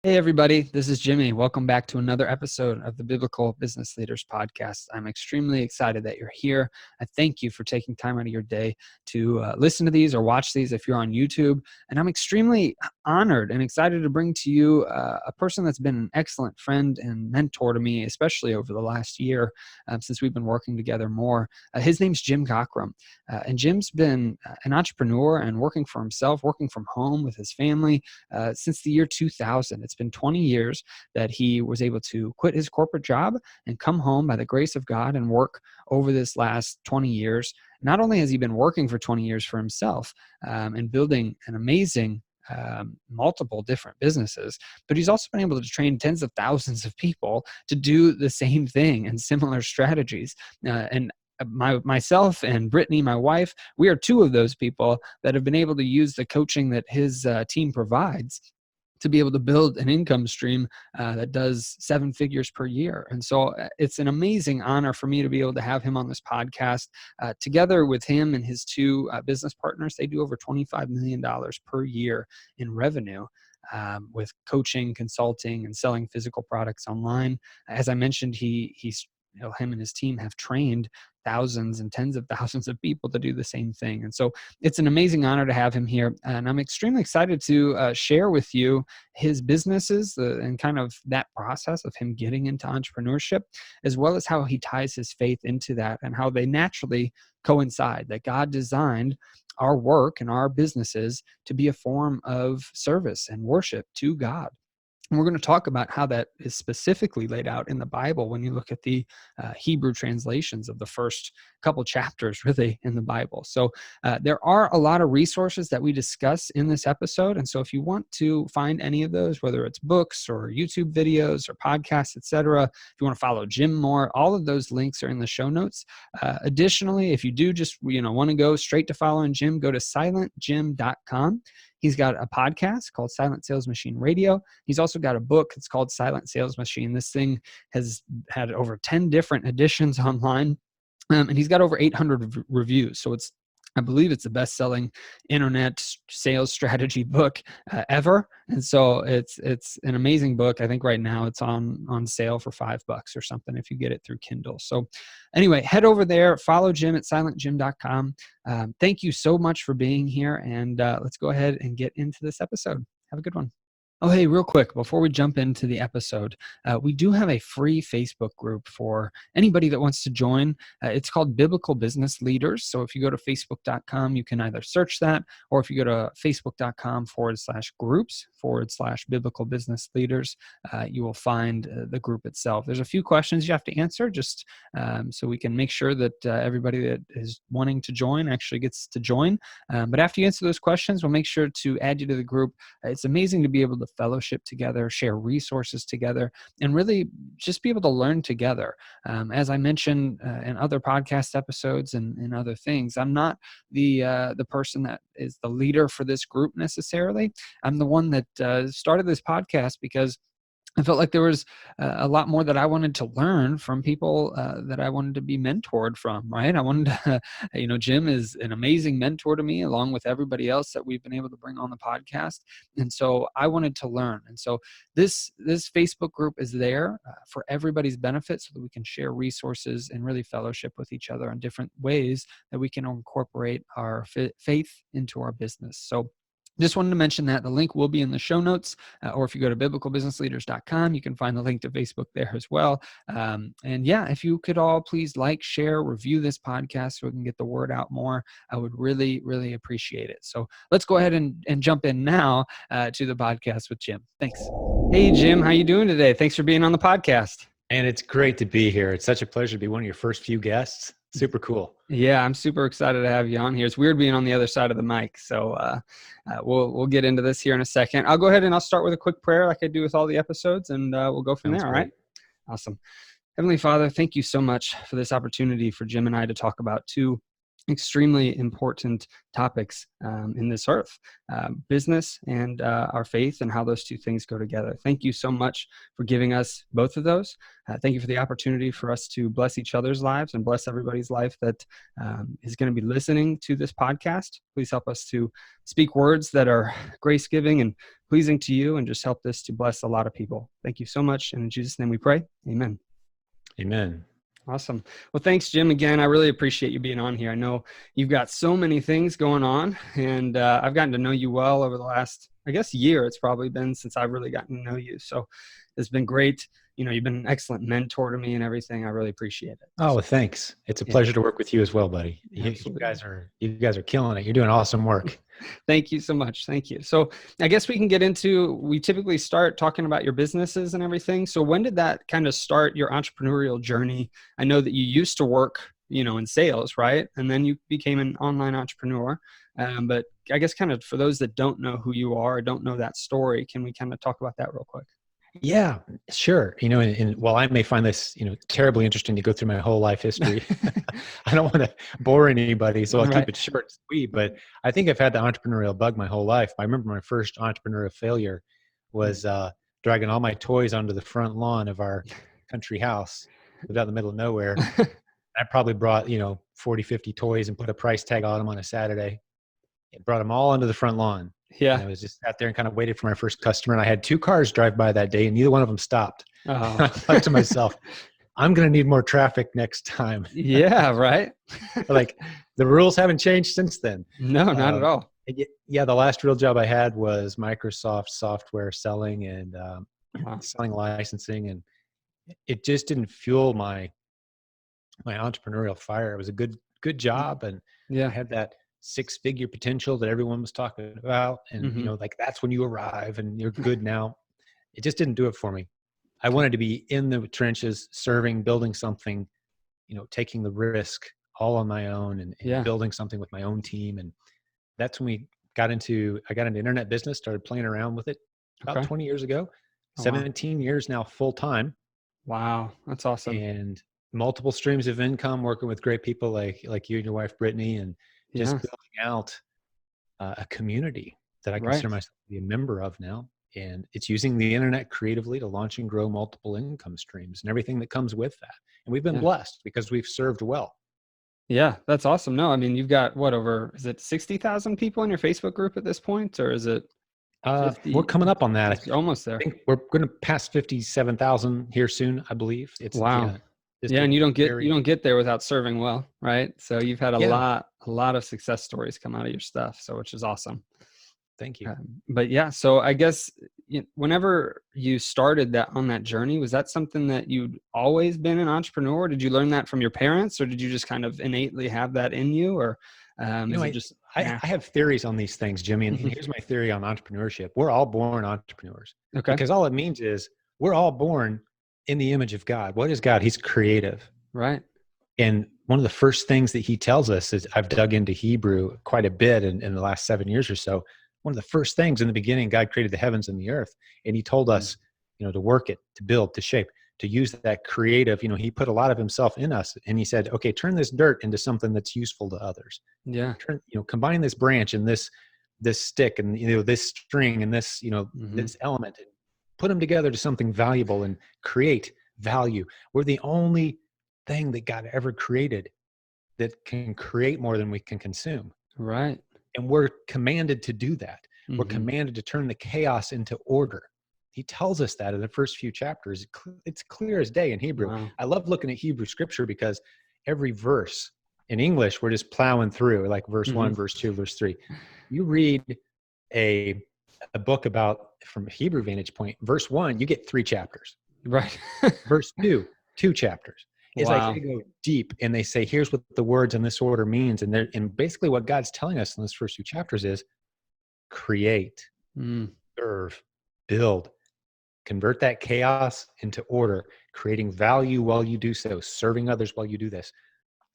Hey, everybody, this is Jimmy. Welcome back to another episode of the Biblical Business Leaders Podcast. I'm extremely excited that you're here. I thank you for taking time out of your day to listen to these or watch these if you're on YouTube. And I'm extremely honored and excited to bring to you a person that's been an excellent friend and mentor to me, especially over the last year since we've been working together more. His name's Jim Cockrum. And Jim's been an entrepreneur and working for himself, working from home with his family since the year 2000. It's been 20 years that he was able to quit his corporate job and come home by the grace of God and work over this last 20 years. Not only has he been working for 20 years for himself and building an amazing multiple different businesses, but he's also been able to train tens of thousands of people to do the same thing and similar strategies. And myself and Brittany, my wife, we are two of those people that have been able to use the coaching that his team provides to be able to build an income stream that does 7 figures per year. And so it's an amazing honor for me to be able to have him on this podcast. Together with him and his two business partners, they do over $25 million per year in revenue. With coaching, consulting, and selling physical products online. As I mentioned, him and his team have trained thousands and tens of thousands of people to do the same thing. And so it's an amazing honor to have him here. And I'm extremely excited to share with you his businesses and kind of that process of him getting into entrepreneurship, as well as how he ties his faith into that and how they naturally coincide, that God designed our work and our businesses to be a form of service and worship to God. And we're going to talk about how that is specifically laid out in the Bible when you look at the Hebrew translations of the first couple chapters, really, in the Bible. So there are a lot of resources that we discuss in this episode. And so if you want to find any of those, whether it's books or YouTube videos or podcasts, etc., if you want to follow Jim more, all of those links are in the show notes. Additionally, if you do just want to go straight to following Jim, go to silentjim.com. He's got a podcast called Silent Sales Machine Radio. He's also got a book. It's called Silent Sales Machine. This thing has had over 10 different editions online, and he's got over 800 reviews. So I believe it's the best-selling internet sales strategy book ever. And so it's an amazing book. I think right now it's on sale for $5 or something if you get it through Kindle. So anyway, head over there, follow Jim at silentjim.com. Thank you so much for being here. And let's go ahead and get into this episode. Have a good one. Oh, hey, real quick, before we jump into the episode, we do have a free Facebook group for anybody that wants to join. It's called Biblical Business Leaders. So if you go to facebook.com, you can either search that, or if you go to facebook.com/groups/Biblical Business Leaders, you will find the group itself. There's a few questions you have to answer just so we can make sure that everybody that is wanting to join actually gets to join. But after you answer those questions, we'll make sure to add you to the group. It's amazing to be able to fellowship together, share resources together, and really just be able to learn together. As I mentioned in other podcast episodes and other things, I'm not the person that is the leader for this group necessarily. I'm the one that started this podcast because I felt like there was a lot more that I wanted to learn from people that I wanted to be mentored from, right? I wanted to, Jim is an amazing mentor to me, along with everybody else that we've been able to bring on the podcast. And so I wanted to learn. And so this Facebook group is there for everybody's benefit so that we can share resources and really fellowship with each other on different ways that we can incorporate our faith into our business. So just wanted to mention that the link will be in the show notes, or if you go to biblicalbusinessleaders.com, you can find the link to Facebook there as well. And yeah, if you could all please like, share, review this podcast so we can get the word out more, I would really, really appreciate it. So let's go ahead and jump in now to the podcast with Jim. Thanks. Hey, Jim, how you doing today? Thanks for being on the podcast. And it's great to be here. It's such a pleasure to be one of your first few guests. Super cool. Yeah, I'm super excited to have you on here. It's weird being on the other side of the mic. So we'll get into this here in a second. I'll go ahead and I'll start with a quick prayer like I do with all the episodes, and we'll go from there. All right? Awesome. Heavenly Father, thank you so much for this opportunity for Jim and I to talk about two extremely important topics in this earth, business and our faith, and how those two things go together. Thank you so much for giving us both of those. Thank you for the opportunity for us to bless each other's lives and bless everybody's life that is going to be listening to this podcast. Please help us to speak words that are grace-giving and pleasing to you, and just help this to bless a lot of people. Thank you so much. And in Jesus' name we pray. Amen. Amen. Awesome. Well, thanks, Jim. Again, I really appreciate you being on here. I know you've got so many things going on, and I've gotten to know you well over the last, I guess, year. It's probably been since I've really gotten to know you. So it's been great. You've been an excellent mentor to me and everything. I really appreciate it. Oh, well, thanks. It's a pleasure to work with you as well, buddy. You guys are killing it. You're doing awesome work. Thank you so much. Thank you. So I guess we typically start talking about your businesses and everything. So when did that kind of start your entrepreneurial journey? I know that you used to work, in sales, right? And then you became an online entrepreneur. But I guess kind of for those that don't know who you are, or don't know that story, can we kind of talk about that real quick? Yeah, sure. And while I may find this, terribly interesting to go through my whole life history, I don't want to bore anybody, so I'll keep it short and sweet. But I think I've had the entrepreneurial bug my whole life. I remember my first entrepreneurial failure was dragging all my toys onto the front lawn of our country house. Lived out in the middle of nowhere. I probably brought, 40, 50 toys and put a price tag on them on a Saturday. It brought them all onto the front lawn. Yeah. And I was just out there and kind of waited for my first customer. And I had 2 cars drive by that day, and neither one of them stopped. Oh. I thought to myself, I'm going to need more traffic next time. Yeah, right. Like, the rules haven't changed since then. No, not at all. Yeah, the last real job I had was Microsoft software selling and selling licensing. And it just didn't fuel my entrepreneurial fire. It was a good job. And I had that 6-figure potential that everyone was talking about. And, like, that's when you arrive and you're good now. It just didn't do it for me. I wanted to be in the trenches, serving, building something, taking the risk all on my own and building something with my own team. And that's when I got into internet business, started playing around with it about 20 years ago, 17 years now, full time. Wow. That's awesome. And multiple streams of income, working with great people like you and your wife, Brittany, and just building out a community that I consider myself to be a member of now. And it's using the internet creatively to launch and grow multiple income streams and everything that comes with that. And we've been blessed because we've served well. Yeah, that's awesome. No, I mean, you've got is it 60,000 people in your Facebook group at this point, or is it 50? We're coming up on that. It's almost there. I think we're going to pass 57,000 here soon, I believe. Wow. And you don't get there without serving well, right? So you've had a lot of success stories come out of your stuff, which is awesome. Thank you. But yeah, so I guess whenever you started on that journey, was that something that you'd always been an entrepreneur? Did you learn that from your parents, or did you just kind of innately have that in you? Or I have theories on these things, Jimmy, and here's my theory on entrepreneurship. We're all born entrepreneurs. Okay. Because all it means is we're all born in the image of God. What is God? He's creative. Right. And one of the first things that he tells us is, I've dug into Hebrew quite a bit in the last 7 years or so. One of the first things in the beginning, God created the heavens and the earth. And he told us, to work it, to build, to shape, to use that creative, he put a lot of himself in us. And he said, okay, turn this dirt into something that's useful to others. Yeah. Combine this branch and this stick and, this string and this, this element, and put them together to something valuable and create value. We're the only thing that God ever created that can create more than we can consume. Right. And we're commanded to do that. We're commanded to turn the chaos into order. He tells us that in the first few chapters. It's clear as day in Hebrew. Wow. I love looking at Hebrew scripture because every verse in English, we're just plowing through, like verse 1, verse 2, verse 3. You read a book from a Hebrew vantage point, verse 1, you get 3 chapters. Right. Verse 2, 2 chapters. It's like they go deep and they say, here's what the words in this order means. And basically what God's telling us in those first 2 chapters is create, serve, build, convert that chaos into order, creating value while you do so, serving others while you do this.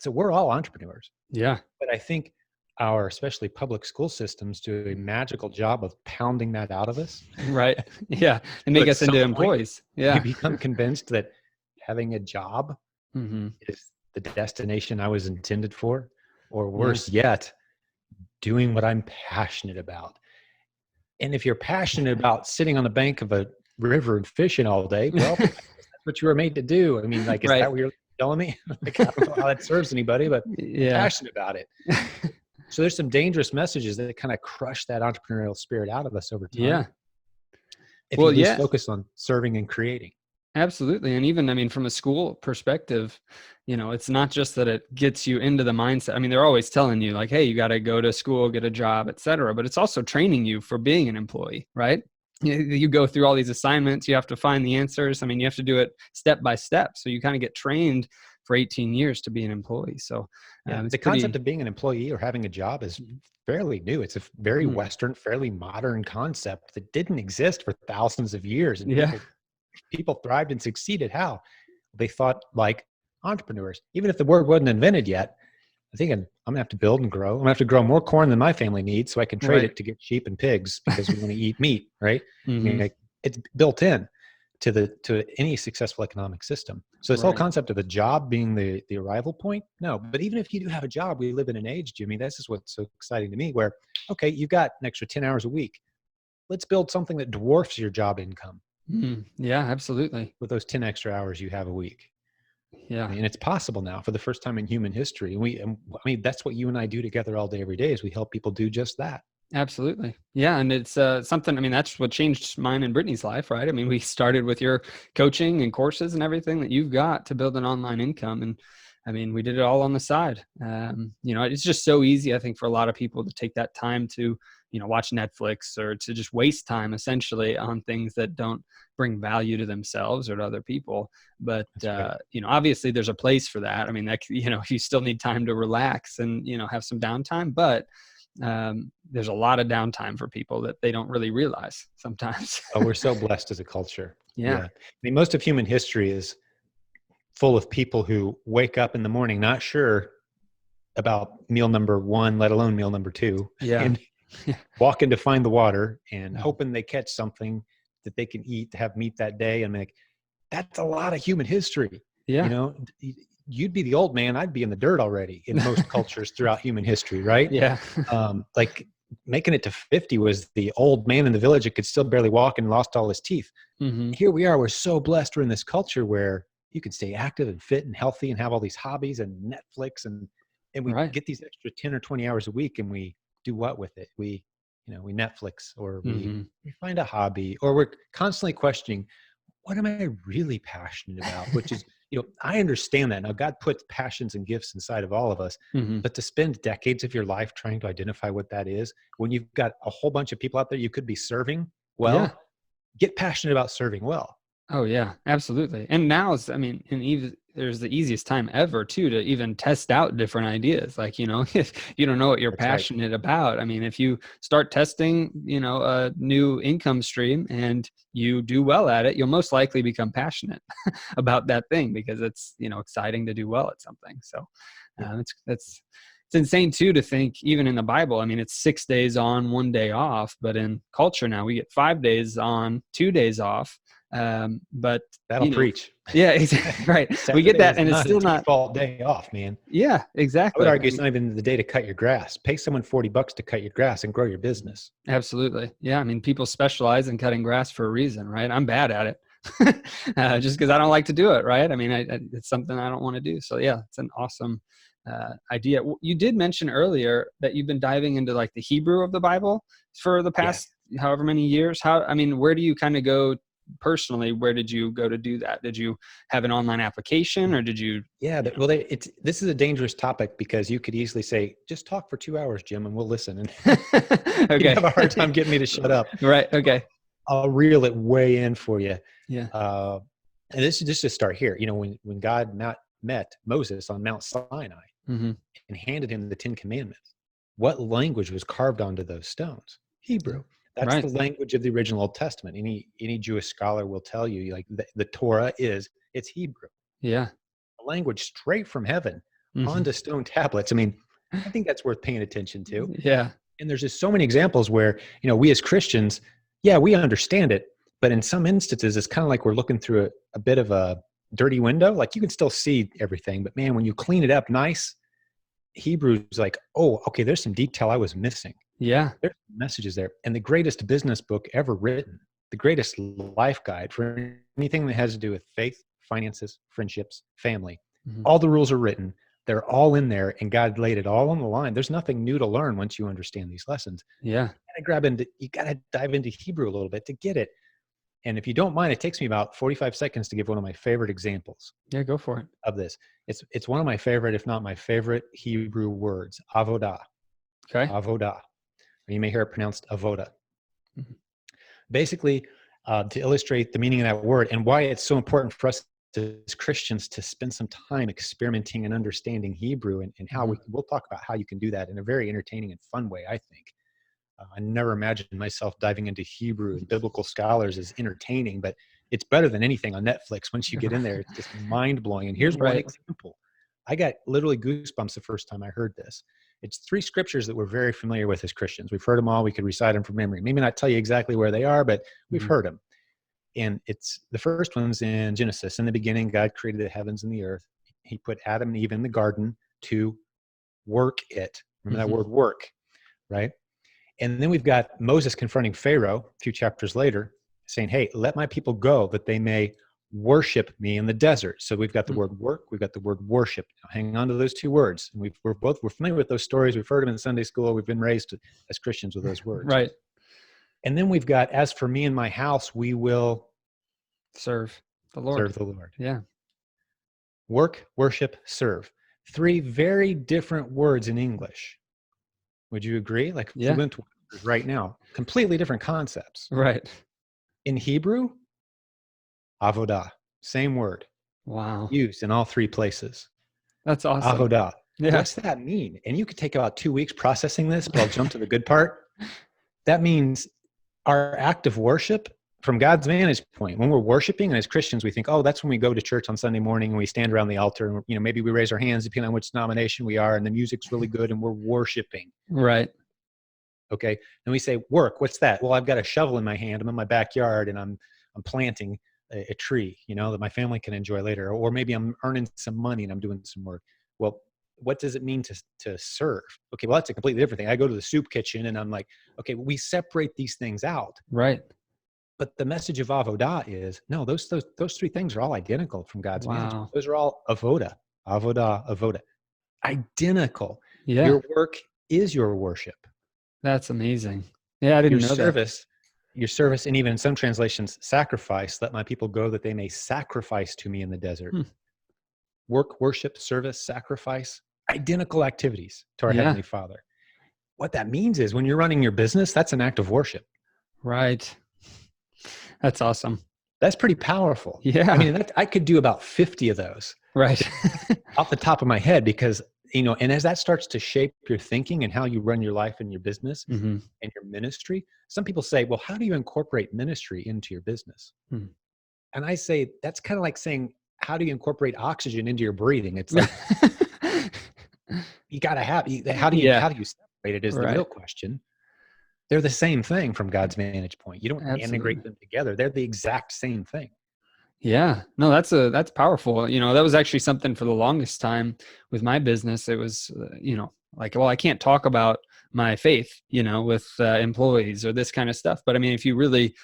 So we're all entrepreneurs. Yeah. But I think our, especially public school systems, do a magical job of pounding that out of us. Right. Yeah. And make us into employees. Yeah. You become convinced that having a job is the destination I was intended for. or Yeah. worse yet, doing what I'm passionate about. And if you're passionate about sitting on the bank of a river and fishing all day, well, I guess that's what you were made to do. I mean, like, is Right. that what you're telling me? Like, I don't know how that serves anybody, but I'm Yeah. passionate about it. So there's some dangerous messages that kind of crush that entrepreneurial spirit out of us over time Yeah. if you Well, lose yeah. focus on serving and creating. Absolutely. And even, I mean, from a school perspective, it's not just that it gets you into the mindset. I mean, they're always telling you like, hey, you got to go to school, get a job, et cetera. But it's also training you for being an employee, right? You go through all these assignments, you have to find the answers. I mean, you have to do it step by step. So you kind of get trained for 18 years to be an employee. So Yeah, it's the concept pretty, of being an employee or having a job is fairly new. It's a very mm, Western, fairly modern concept that didn't exist for thousands of years, and yeah, people thrived and succeeded. How? They thought like entrepreneurs. Even if the word wasn't invented yet, I'm thinking, I'm gonna have to build and grow. I'm gonna have to grow more corn than my family needs so I can trade right. it to get sheep and pigs because we want to eat meat, right? I mean, Hmm. like, it's built in to any successful economic system. So this whole Right. concept of a job being the arrival point, no. But even if you do have a job, we live in an age, Jimmy. This is what's so exciting to me. Where okay, you've got an extra 10 hours a week. Let's build something that dwarfs your job income Mm, yeah, absolutely. with those 10 extra hours you have a week. I Yeah. mean, it's possible now for the first time in human history. And I mean, that's what you and I do together all day, every day is we help people do just that. Absolutely. Yeah. And it's something, I mean, that's what changed mine and Brittany's life, right? I mean, we started with your coaching and courses and everything that you've got to build an online income. And I mean, we did it all on the side. It's just so easy, I think, for a lot of people to take that time to, watch Netflix or to just waste time essentially on things that don't bring value to themselves or to other people. But, That's right. obviously there's a place for that. I mean, that, you still need time to relax and, have some downtime, but there's a lot of downtime for people that they don't really realize sometimes. Oh, we're so blessed as a culture. Yeah. Yeah. I mean, most of human history is full of people who wake up in the morning not sure about meal number one, let alone meal number two, Yeah. and walking to find the water and Mhm. hoping they catch something that they can eat to have meat that day. And like, that's a lot of human history. You Yeah. know, you'd be the old man, I'd be in the dirt already in most cultures throughout human history, right? Yeah. Like making it to 50 was the old man in the village that could still barely walk and lost all his teeth. Hmm. Here we are, we're so blessed. We're in this culture where you can stay active and fit and healthy and have all these hobbies and Netflix and we Right. get these extra 10 or 20 hours a week and we do what with it? We Netflix or Hmm. we find a hobby or we're constantly questioning, what am I really passionate about? Which is, I understand that. Now, God puts passions and gifts inside of all of us, Hmm. but to spend decades of your life trying to identify what that is, when you've got a whole bunch of people out there you could be serving Yeah. well, get passionate about serving well. Oh yeah, absolutely. And now is, I mean, and even there's the easiest time ever too to even test out different ideas. Like, if you don't know what you're That's right. passionate about, I mean, if you start testing, a new income stream and you do well at it, you'll most likely become passionate about that thing because it's, exciting to do well at something. So Yeah. it's insane too to think even in the Bible. I mean, it's 6 days on, 1 day off, but in culture now we get 5 days on, 2 days off. But That'll preach. yeah, exactly. Right. We get Saturday that, is and it's not a still not. default day off, man. Yeah, I would exactly. argue I it's mean, not even the day to cut your grass. Pay someone $40 to cut your grass and grow your business. absolutely. Yeah. I mean, people specialize in cutting grass for a reason, right? I'm bad at it. Just because I don't like to do it, right? I mean, it's something I don't want to do. So yeah, it's an awesome idea. You did mention earlier that you've been diving into like the Hebrew of the Bible for the Yeah. past however many years. I mean, where do you kind of go personally? Where did you go to do that? Did you have an online application or did you? Yeah, well, this is a dangerous topic because you could easily say, "Just talk for 2 hours, Jim, and we'll listen." And you'd Okay. have a hard time getting me to shut up. Right. Okay. I'll reel it way in for you. Yeah. Uh, and this is just to start here. When God met Moses on Mount Sinai Hmm. and handed him the 10 Commandments, what language was carved onto those stones? Yeah. Hebrew. That's Right. the language of the original Old Testament. Any Jewish scholar will tell you, like the Torah it's Hebrew. Yeah. Language straight from heaven Hmm. onto stone tablets. I mean, I think that's worth paying attention to. Yeah. And there's just so many examples where, we as Christians, yeah, we understand it, but in some instances, it's kind of like we're looking through a bit of a dirty window. Like you can still see everything, but man, when you clean it up nice, Hebrew is like, oh, okay, there's some detail I was missing. Yeah. There's messages there. And the greatest business book ever written, the greatest life guide for anything that has to do with faith, finances, friendships, family, Mhm. all the rules are written. They're all in there, and God laid it all on the line. There's nothing new to learn once you understand these lessons. Yeah. You gotta dive into Hebrew a little bit to get it. And if you don't mind, it takes me about 45 seconds to give one of my favorite examples Yeah, go for it. of this. It's one of my favorite, if not my favorite, Hebrew words, avodah, Okay. avodah. You may hear it pronounced avoda. Mhm. Basically, to illustrate the meaning of that word and why it's so important for us as Christians to spend some time experimenting and understanding Hebrew, and how Mhm. we'll talk about how you can do that in a very entertaining and fun way, I think. I never imagined myself diving into Hebrew and biblical scholars as entertaining, but it's better than anything on Netflix. Once you get in there, it's just mind blowing. And here's one Right. example. I got literally goosebumps the first time I heard this. It's three scriptures that we're very familiar with as Christians. We've heard them all. We could recite them from memory. Maybe not tell you exactly where they are, but we've Mhm. heard them. And it's the first one's in Genesis. In the beginning, God created the heavens and the earth. He put Adam and Eve in the garden to work it. Remember that Mhm. word work, right? And then we've got Moses confronting Pharaoh a few chapters later, saying, hey, let my people go that they may worship me in the desert. So we've got the Mm. word work, we've got the word worship. Now, hang on to those two words. And we're familiar with those stories. We've heard them in Sunday school. We've been raised as Christians with those words. Right. And then we've got, as for me and my house, we will Serve the Lord. serve the Lord. Yeah. Work, worship, serve. Three very different words in English. Would you agree? Like Yeah. fluent words right now, completely different concepts. Right. In Hebrew, avodah, same word, Wow. used in all three places. That's awesome. Avodah. Yeah. What's that mean? And you could take about 2 weeks processing this, but I'll jump to the good part. That means our act of worship from God's vantage point. When we're worshiping, and as Christians, we think, oh, that's when we go to church on Sunday morning and we stand around the altar, and maybe we raise our hands depending on which denomination we are, and the music's really good and we're worshiping. Right. Okay. And we say, work, what's that? Well, I've got a shovel in my hand. I'm in my backyard and I'm planting a tree, that my family can enjoy later. Or maybe I'm earning some money and I'm doing some work. Well, what does it mean to serve? Okay. Well, that's a completely different thing. I go to the soup kitchen and I'm like, okay, we separate these things out. Right. But the message of avodah is, no, those three things are all identical from God's management. Wow. Those are all avodah, avodah, identical. Yeah. Your work is your worship. That's amazing. Yeah, I Your didn't know that. service, and even in some translations, sacrifice, let my people go that they may sacrifice to me in the desert. Hmm. Work, worship, service, sacrifice, identical activities to our Yeah. Heavenly Father. What that means is when you're running your business, that's an act of worship. Right. That's awesome. That's pretty powerful. Yeah. I mean, I could do about 50 of those Right. off the top of my head because, and as that starts to shape your thinking and how you run your life and your business Mhm. and your ministry, some people say, well, how do you incorporate ministry into your business? Hmm. And I say, that's kind of like saying, how do you incorporate oxygen into your breathing? It's like, you got to have, how do you Yeah. separate it is the Right. real question. They're the same thing from God's vantage point. You don't Absolutely. integrate them together. They're the exact same thing. Yeah. No, that's powerful. That was actually something for the longest time with my business. It was, like, well, I can't talk about my faith, with employees or this kind of stuff. But I mean, if you really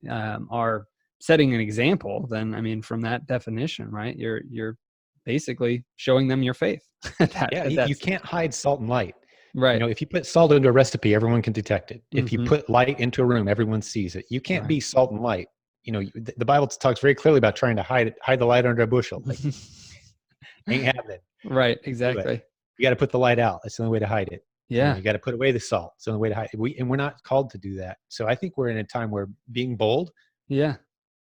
are setting an example, then I mean, from that definition, right? You're basically showing them your faith. Yeah, you That's can't hide salt and light. right. If you put salt into a recipe, everyone can detect it. If you Mhm. put light into a room, everyone sees it. You can't Right. be salt and light. The Bible talks very clearly about trying to hide the light under a bushel. Like, ain't happening. Right. Do it. Exactly. You got to put the light out. That's the only way to hide it. Yeah. You got to put away the salt. It's the only way to hide it. We're not called to do that. So I think we're in a time where being bold Yeah.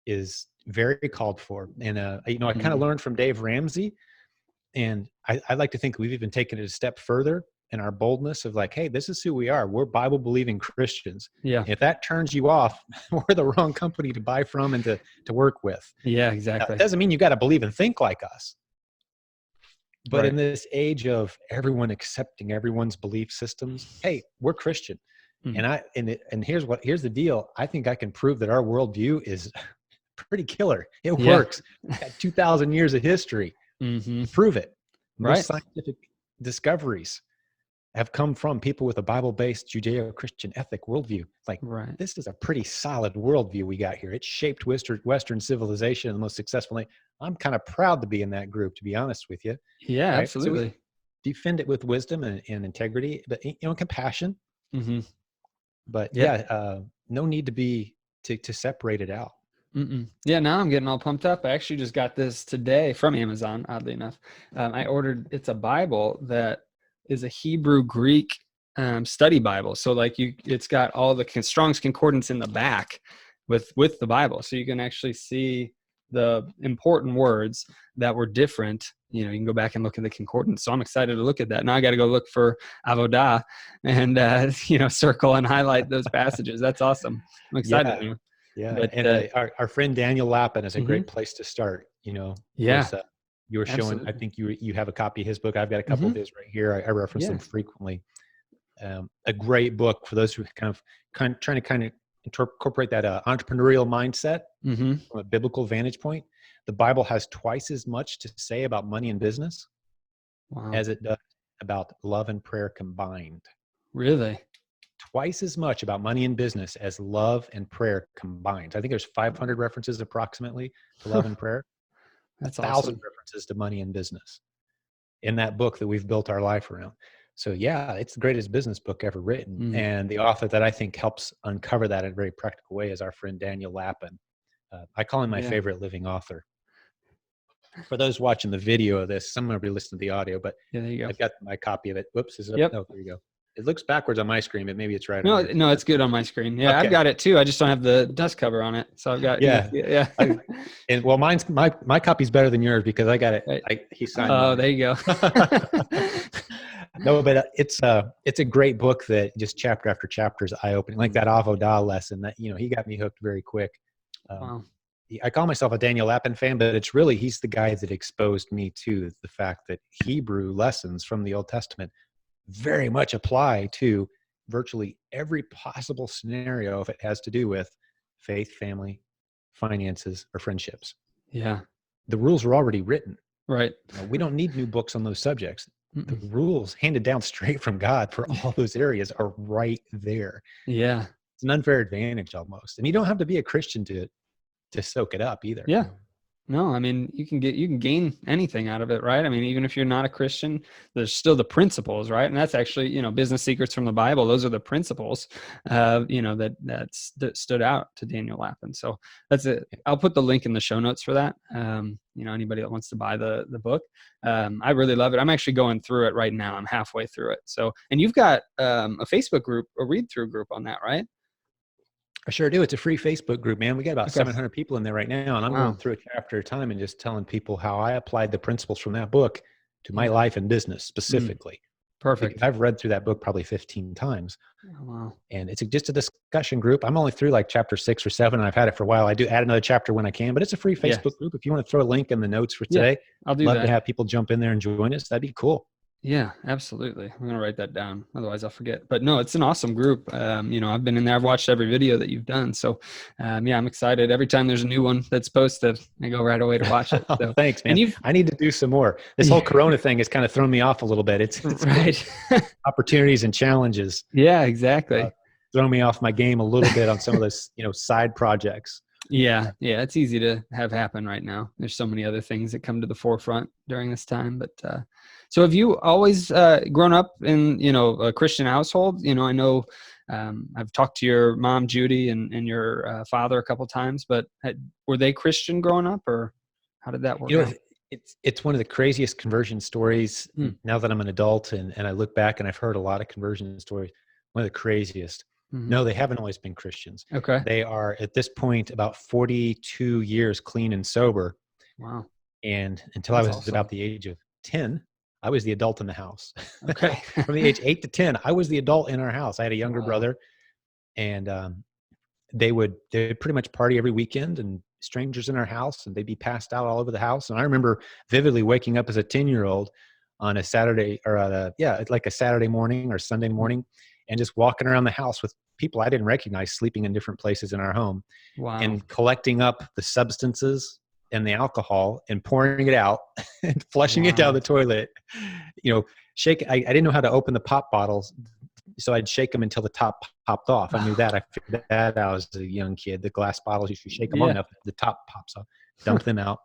is very called for. And, I kind of Mhm. learned from Dave Ramsey, and I like to think we've even taken it a step further in our boldness of like, hey, this is who we are. We're Bible believing Christians. Yeah. If that turns you off, we're the wrong company to buy from and to work with. Yeah. Now, Exactly. it doesn't mean you got to believe and think like us. But Right. in this age of everyone accepting everyone's belief systems, hey, we're Christian. Mhm. And here's the deal. I think I can prove that our worldview is pretty killer. It Yeah. works. We've got 2,000 years of history Mhm. to prove it. Most Right. scientific discoveries have come from people with a Bible-based Judeo-Christian ethic worldview. Like, Right. this is a pretty solid worldview we got here. It shaped Western civilization the most successfully. I'm kind of proud to be in that group, to be honest with you. Yeah, Right. So we absolutely. defend it with wisdom and integrity, but, compassion. Hmm. But Yeah. no need to separate it out. Yeah, now I'm getting all pumped up. I actually just got this today from Amazon, oddly enough. I ordered, it's a Bible that is a Hebrew Greek study Bible. So like it's got all the Strong's Concordance in the back with the Bible. So you can actually see the important words that were different. You can go back and look at the concordance. So I'm excited to look at that. Now I got to go look for Avodah and, circle and highlight those passages. That's awesome. I'm excited now. Yeah. But And our friend Daniel Lappin is a mhm. great place to start. Of Yeah, course, you were showing, I absolutely. think you have a copy of his book. I've got a couple of his right here. I reference Yeah. them frequently. A great book for those who kind of trying to incorporate that entrepreneurial mindset from a biblical vantage point. The Bible has twice as much to say about money and business Wow. as it does about love and prayer combined. Really? Twice as much about money and business as love and prayer combined. I think there's 500 references approximately to love and prayer, That's 1,000 awesome. references to money and business in that book that we've built our life around. So yeah, it's the greatest business book ever written. Mm. And the author that I think helps uncover that in a very practical way is our friend Daniel Lappin. I call him my Yeah. favorite living author. For those watching the video of this, some will be listening to the audio, but Yeah, there you go. I've got my copy of it. Whoops, is it up? Yep. Oh, there you go. It looks backwards on my screen, but maybe it's right on No, yours. no, it's good on my screen. Yeah, I've Okay. got it too. I just don't have the dust cover on it. So I've got, Yeah. yeah. And well, my copy's better than yours because I got it. Right. He signed Oh, mine. there you go. No, but it's a great book that just chapter after chapter is eye opening. Like that Avodah lesson that, he got me hooked very quick. Wow. I call myself a Daniel Lappin fan, but he's the guy that exposed me to the fact that Hebrew lessons from the Old Testament very much apply to virtually every possible scenario if it has to do with faith, family, finances, or friendships. Yeah. The rules are already written. Right. We don't need new books on those subjects. The rules handed down straight from God for all those areas are right there. Yeah. It's an unfair advantage almost. And you don't have to be a Christian to soak it up either. Yeah. No, I mean, you can gain anything out of it, right? I mean, even if you're not a Christian, there's still the principles, right? And that's actually, business secrets from the Bible. Those are the principles, that stood out to Daniel Lappin. So that's it. I'll put the link in the show notes for that. Anybody that wants to buy the book, I really love it. I'm actually going through it right now. I'm halfway through it. So, and you've got a Facebook group, a read through group on that, right? I sure do. It's a free Facebook group, man. We got about Okay. 700 people in there right now. And I'm going through a chapter at a time and just telling people how I applied the principles from that book to my life and business specifically. Perfect. Because I've read through that book probably 15 times. Oh, wow. And it's just a discussion group. I'm only through like chapter 6 or 7, and I've had it for a while. I do add another chapter when I can, but it's a free Facebook group. If you want to throw a link in the notes for today, I'll do love that. to have people jump in there and join us. That'd be cool. Yeah, absolutely. I'm going to write that down. Otherwise I'll forget. But no, it's an awesome group. I've been in there. I've watched every video that you've done. So, I'm excited. Every time there's a new one that's posted, I go right away to watch it. So, thanks, man. I need to do some more. This whole Corona thing has kind of thrown me off a little bit. It's right. Opportunities and challenges. Yeah, exactly. Throw me off my game a little bit on some of those, side projects. Yeah. It's easy to have happen right now. There's so many other things that come to the forefront during this time. But so have you always grown up in, a Christian household? I know I've talked to your mom, Judy, and your father a couple of times, but were they Christian growing up, or how did that work out? It's one of the craziest conversion stories now that I'm an adult and I look back and I've heard a lot of conversion stories. One of the craziest. No, they haven't always been Christians. Okay. They are at this point about 42 years clean and sober. Wow. And until I was about the age of 10, I was the adult in the house. Okay. From the age 8 to 10, I was the adult in our house. I had a younger brother, and they would pretty much party every weekend, and strangers in our house, and they'd be passed out all over the house. And I remember vividly waking up as a 10-year-old on a Saturday like a Saturday morning or Sunday morning, and just walking around the house with people I didn't recognize sleeping in different places in our home. Wow. And collecting up the substances and the alcohol and pouring it out and flushing it down the toilet, shake. I didn't know how to open the pop bottles, so I'd shake them until the top popped off. I knew that. I figured that out as a young kid. The glass bottles, if you shake them long enough, the top pops off. Dump them out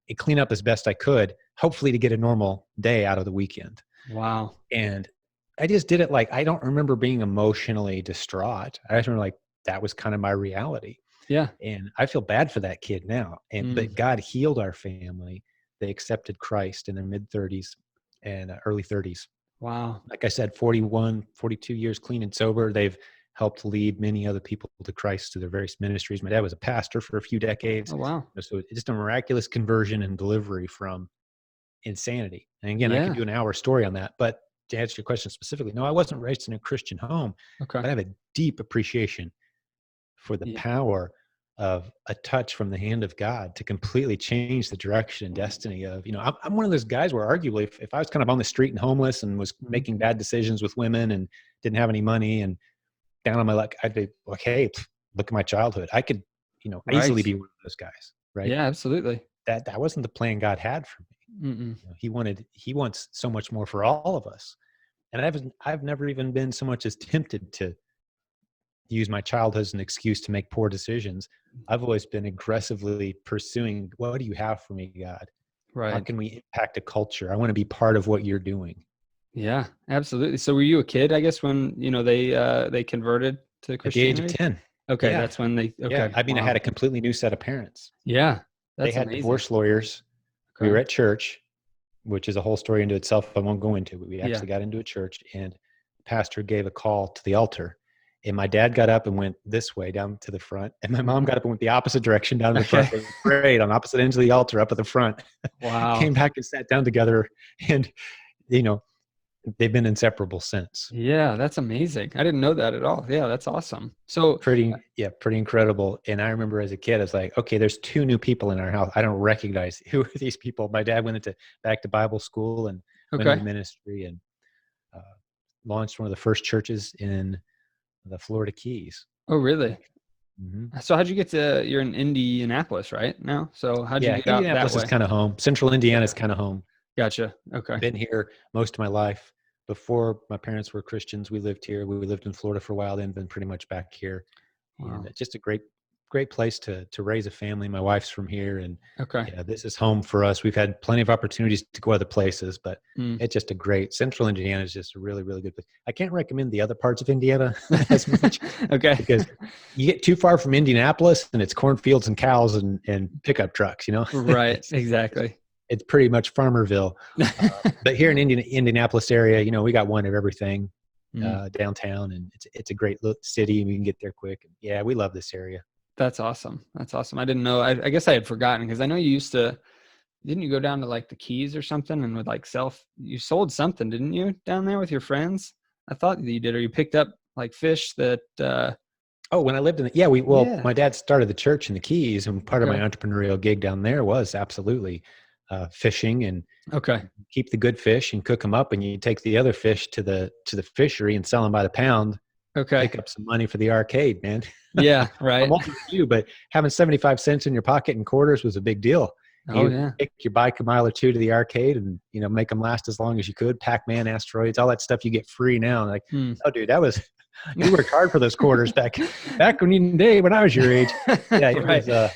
and clean up as best I could, hopefully to get a normal day out of the weekend. Wow. And I just did it like, I don't remember being emotionally distraught. I just remember like, that was kind of my reality. Yeah. And I feel bad for that kid now. But God healed our family. They accepted Christ in their mid-30s and early 30s. Wow. Like I said, 41, 42 years clean and sober. They've helped lead many other people to Christ through their various ministries. My dad was a pastor for a few decades. Oh, wow. So it's just a miraculous conversion and delivery from insanity. And again, I could do an hour story on that. But to answer your question specifically, no, I wasn't raised in a Christian home. Okay. But I have a deep appreciation for the power of a touch from the hand of God to completely change the direction and destiny of, I'm one of those guys where arguably if I was kind of on the street and homeless and was making bad decisions with women and didn't have any money and down on my luck, I'd be like, hey, look at my childhood. I could, easily be one of those guys. Right. Yeah, absolutely. That wasn't the plan God had for me. He wants so much more for all of us. And I've never even been so much as tempted to use my childhood as an excuse to make poor decisions. I've always been aggressively pursuing, what do you have for me, God? Right. How can we impact a culture? I want to be part of what you're doing. Yeah, absolutely. So were you a kid, I guess, when, they converted to Christianity? At the age of 10. Okay. Yeah. That's when I had a completely new set of parents. Yeah. They had amazing. Divorce lawyers. Okay. We were at church, which is a whole story into itself. I won't go into, but we actually got into a church and the pastor gave a call to the altar. And my dad got up and went this way down to the front. And my mom got up and went the opposite direction down to the front. They prayed on opposite ends of the altar up at the front. Wow. Came back and sat down together. And, they've been inseparable since. Yeah, that's amazing. I didn't know that at all. Yeah, that's awesome. So pretty incredible. And I remember as a kid, I was like, okay, there's 2 new people in our house. I don't recognize who are these people. My dad went back to Bible school and went into ministry and launched one of the first churches in the Florida Keys. Oh, really? Mm-hmm. So how'd you get you're in Indianapolis right now? So how'd you get out Indianapolis that way? is kind of home. Central Indiana is kind of home. Gotcha. Okay. Been here most of my life. Before my parents were Christians, we lived here. We lived in Florida for a while, then been pretty much back here. Wow. And it's just a great place to raise a family. My wife's from here, and this is home for us. We've had plenty of opportunities to go other places, but it's just Central Indiana is just a really, really good place. I can't recommend the other parts of Indiana as much. Okay. Because you get too far from Indianapolis and it's cornfields and cows and pickup trucks, Right. Exactly. It's pretty much Farmerville. But here in Indianapolis area, we got one of everything downtown, and it's a great little city, and we can get there quick. Yeah, we love this area. That's awesome. That's awesome. I didn't know. I guess I had forgotten because I know you used to. Didn't you go down to like the Keys or something and would like you sold something, didn't you, down there with your friends? I thought that you did, or you picked up like fish that. When I lived in my dad started the church in the Keys, and part of my entrepreneurial gig down there was absolutely fishing and keep the good fish and cook them up, and you take the other fish to the fishery and sell them by the pound. Pick up some money for the arcade, man. Yeah, right. I won't you, but having 75 cents in your pocket in quarters was a big deal. Take your bike a mile or 2 to the arcade and make them last as long as you could. Pac-Man, asteroids, all that stuff you get free now. Like, oh, dude, that was you worked hard for those quarters back when I was your age. Yeah, it was.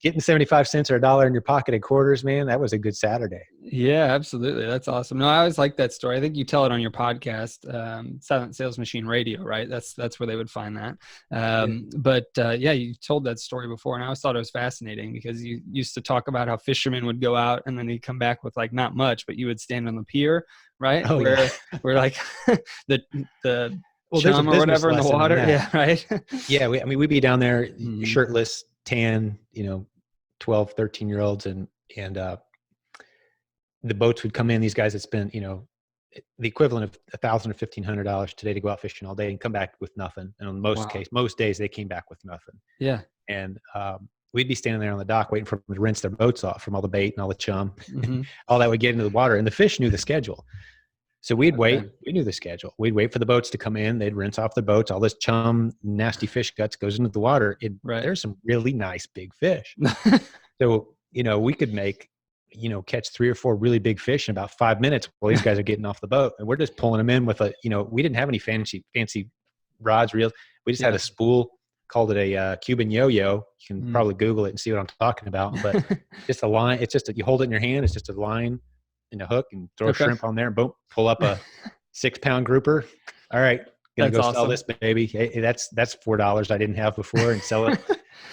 Getting 75 cents or $1 in your pocket in quarters, man, that was a good Saturday. Yeah, absolutely. That's awesome. No, I always like that story. I think you tell it on your podcast, Silent Sales Machine Radio, right? That's where they would find that. But you told that story before, and I always thought it was fascinating because you used to talk about how fishermen would go out and then they'd come back with like not much, but you would stand on the pier, right? Oh, where like the chum or whatever in the water. Yeah, right. Yeah, we'd be down there shirtless, tan, 12, 13-year-olds, and the boats would come in. These guys that spent, the equivalent of $1,000 or $1,500 today to go out fishing all day and come back with nothing. And on most days they came back with nothing. Yeah. And we'd be standing there on the dock waiting for them to rinse their boats off from all the bait and all the chum, all that would get into the water. And the fish knew the schedule. So we'd wait. We knew the schedule. We'd wait for the boats to come in. They'd rinse off the boats. All this chum, nasty fish guts goes into the water. There's some really nice big fish. So, we could make catch 3 or 4 really big fish in about 5 minutes while these guys are getting off the boat. And we're just pulling them in with we didn't have any fancy rods, reels. We just had a spool, called it a Cuban yo-yo. You can probably Google it and see what I'm talking about. But just a line. It's just you hold it in your hand. It's just a line and a hook, and throw a shrimp on there, and boom, pull up a 6-pound grouper. All right, gonna go sell this baby. Hey, that's $4 I didn't have before, and sell it.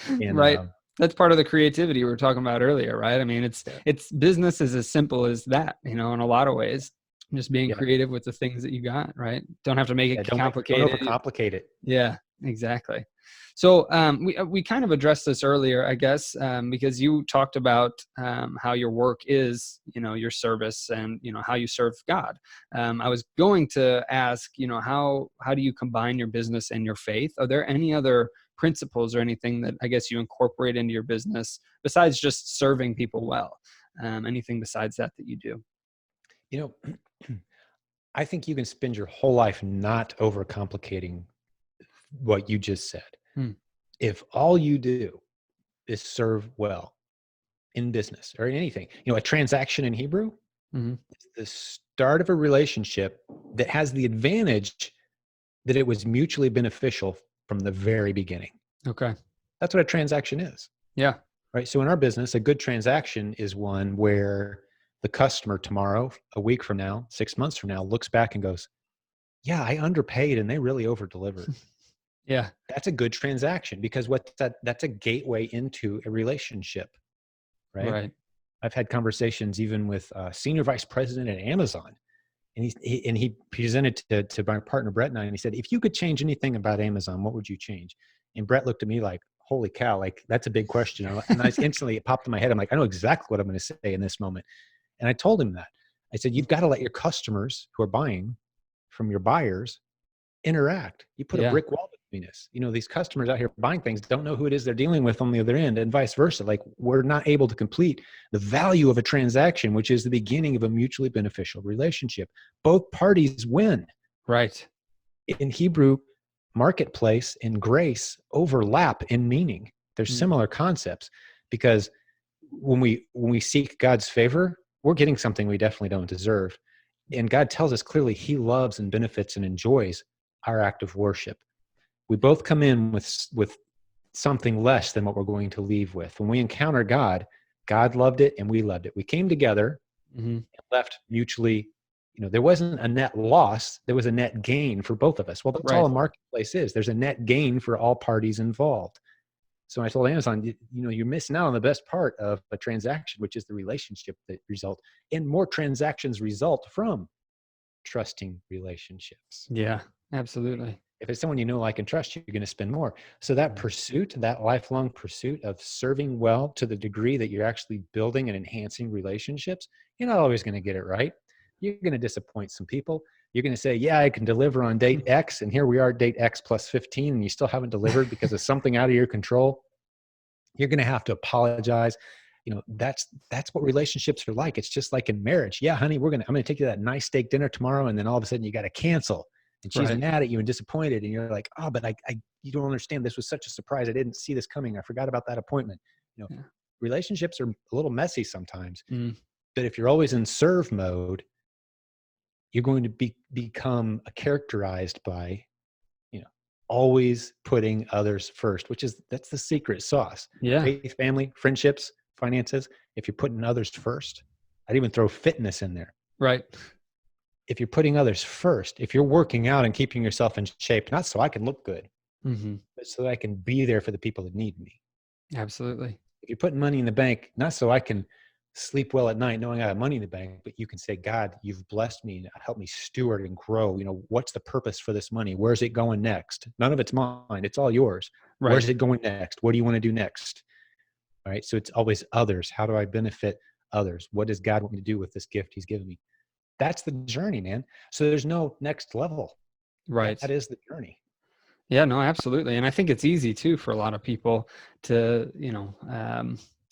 And, right. That's part of the creativity we were talking about earlier, right? I mean, it's business is as simple as that, in a lot of ways. Just being creative with the things that you got, right? Don't have to make it complicated. Don't overcomplicate it. Yeah, exactly. So we kind of addressed this earlier, I guess, because you talked about how your work is, your service, and how you serve God. I was going to ask, how do you combine your business and your faith? Are there any other principles or anything that I guess you incorporate into your business besides just serving people well? Anything besides that you do? I think you can spend your whole life not overcomplicating what you just said. If all you do is serve well in business or in anything, a transaction in Hebrew is the start of a relationship that has the advantage that it was mutually beneficial from the very beginning. Okay. That's what a transaction is. Yeah. Right. So in our business, a good transaction is one where the customer tomorrow, a week from now, 6 months from now, looks back and goes, yeah, I underpaid and they really over-delivered. Yeah. That's a good transaction, because that's a gateway into a relationship. Right. I've had conversations even with senior vice president at Amazon. And he presented to my partner, Brett, and I, and he said, if you could change anything about Amazon, what would you change? And Brett looked at me like, holy cow, like that's a big question. And it popped in my head. I'm like, I know exactly what I'm going to say in this moment. And I told him that. I said, you've got to let your customers who are buying from your buyers interact. You put a brick wall between us. These customers out here buying things don't know who it is they're dealing with on the other end, and vice versa. Like, we're not able to complete the value of a transaction, which is the beginning of a mutually beneficial relationship. Both parties win. Right. In Hebrew, marketplace and grace overlap in meaning. There's similar concepts, because when we seek God's favor, we're getting something we definitely don't deserve. And God tells us clearly he loves and benefits and enjoys our act of worship. We both come in with something less than what we're going to leave with. When we encounter God, God loved it and we loved it. We came together and left mutually. There wasn't a net loss. There was a net gain for both of us. Well, that's all a marketplace is. There's a net gain for all parties involved. So I told Amazon, you're missing out on the best part of a transaction, which is the relationship that result. And more transactions result from trusting relationships. Yeah, absolutely. If it's someone you know, like, and trust, you're going to spend more. So that pursuit, that lifelong pursuit of serving well to the degree that you're actually building and enhancing relationships, you're not always going to get it right. You're going to disappoint some people. You're going to say, yeah, I can deliver on date X, and here we are, date X plus 15, and you still haven't delivered because of something out of your control. You're going to have to apologize. That's what relationships are like. It's just like in marriage. Yeah, honey, I'm going to take you to that nice steak dinner tomorrow, and then all of a sudden you got to cancel. And she's mad at you and disappointed. And you're like, oh, but you don't understand. This was such a surprise. I didn't see this coming. I forgot about that appointment. Relationships are a little messy sometimes. But if you're always in serve mode, you're going to become characterized by, always putting others first, that's the secret sauce. Yeah. Faith, family, friendships, finances. If you're putting others first, I'd even throw fitness in there. Right. If you're putting others first, if you're working out and keeping yourself in shape, not so I can look good, but so that I can be there for the people that need me. Absolutely. If you're putting money in the bank, not so I can sleep well at night knowing I have money in the bank, but you can say, God, you've blessed me and help me steward and grow. What's the purpose for this money? Where's it going next? None of it's mine. It's all yours. Right. Where's it going next? What do you want to do next? All right. So it's always others. How do I benefit others? What does God want me to do with this gift he's given me? That's the journey, man. So there's no next level. Right. That is the journey. Yeah, no, absolutely. And I think it's easy too for a lot of people to,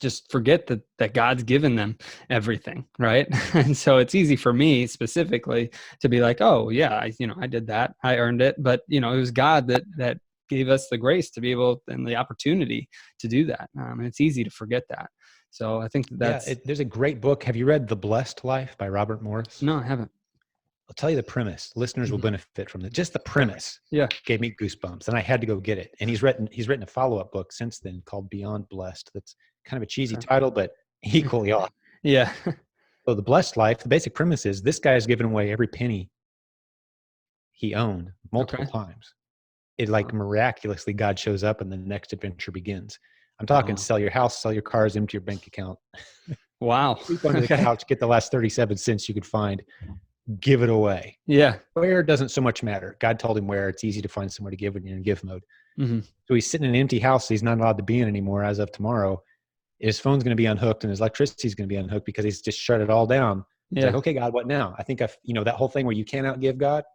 just forget that God's given them everything. Right. And so it's easy for me specifically to be like, oh yeah, I did that. I earned it. But it was God that gave us the grace to be able and the opportunity to do that. And it's easy to forget that. So I think there's a great book. Have you read The Blessed Life by Robert Morris? No, I haven't. I'll tell you the premise. Listeners will benefit from it. Just the premise gave me goosebumps, and I had to go get it. And he's written a follow-up book since then called Beyond Blessed. That's kind of a cheesy title, but equally awesome. Yeah. So The Blessed Life, the basic premise is this guy has given away every penny he owned multiple times. It miraculously God shows up and the next adventure begins. I'm talking sell your house, sell your cars, empty your bank account. Wow. Sleep under the couch, get the last 37 cents you could find. Give it away. Yeah. Where doesn't so much matter. God told him where. It's easy to find somewhere to give when you're in give mode. So he's sitting in an empty house he's not allowed to be in anymore as of tomorrow. His phone's going to be unhooked and his electricity is going to be unhooked because he's just shut it all down. It's like, okay, God, what now? I think that whole thing where you can't outgive God.